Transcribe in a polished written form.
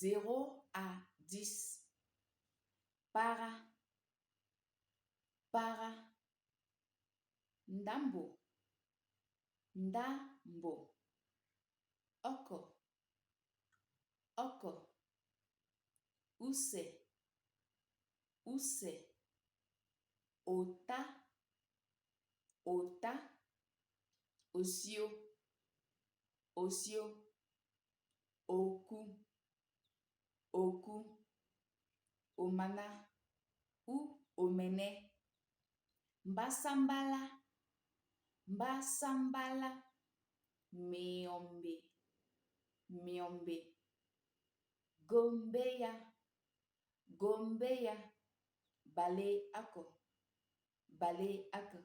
0 à 10. Para, para. Ndambo, ndambo. Oko, oko. Use, use. Ota, ota. Osio, osio. Oku, oku. Omana ou omene. Mbasambala, mbasambala. Miombe, miombe. Gombeya, gombeya. Bale ako, bale ako.